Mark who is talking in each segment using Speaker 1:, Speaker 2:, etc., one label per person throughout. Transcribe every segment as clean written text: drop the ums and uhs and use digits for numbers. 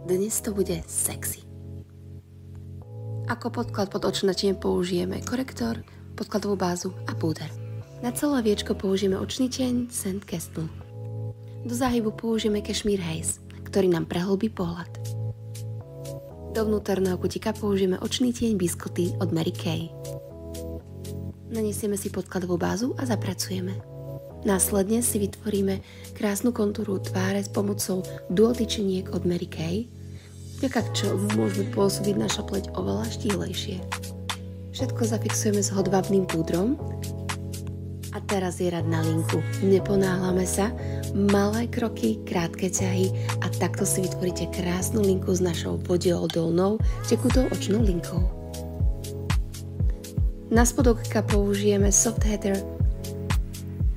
Speaker 1: Dnes to bude sexy. Ako podklad pod očné tieň použijeme korektor, podkladovú bázu a púder. Na celé viečko použijeme očný tieň Sandcastle. Do záhybu použijeme Cashmere Haze, ktorý nám prehlbí pohľad. Do vnútorného kutika použijeme očný tieň Biscotti od Mary Kay. Naniesieme si podkladovú bázu a zapracujeme. Následne si vytvoríme krásnu kontúru tváre s pomocou dual tyčiniek od Mary Kay, vďaka čomu môže pôsobiť naša pleť oveľa štíhlejšie. Všetko zafixujeme s hodvábnym púdrom a teraz je rad na linku. Neponáhľame sa, malé kroky, krátke ťahy a takto si vytvoríte krásnu linku s našou vodeodolnou tekutou očnou linkou. Na spodok použijeme Soft Heather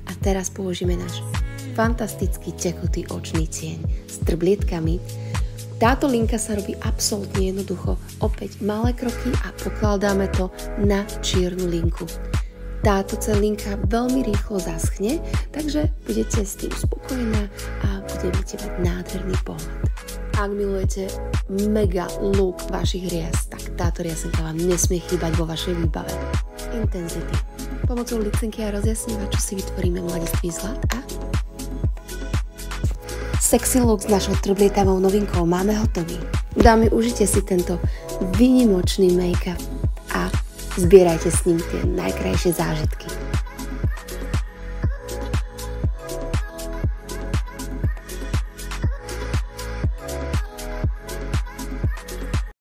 Speaker 1: a teraz použijeme náš fantastický tekutý očný tieň s trblietkami. Táto linka sa robí absolútne jednoducho. Opäť malé kroky a pokladáme to na čiernu linku. Táto linka veľmi rýchlo zaschne, takže budete s tým spokojná a budete mať nádherný pohľad. Ak milujete mega look vašich rias, tak táto riasenka vám nesmie chýbať vo vašej výbave. Intensity. Pomocou licenky a rozjasňovaču si vytvoríme mladistvý vzhľad a sexy look s našou trblietavou novinkou máme hotový. Dámy, užite si tento výnimočný make-up a zbierajte s ním tie najkrajšie zážitky.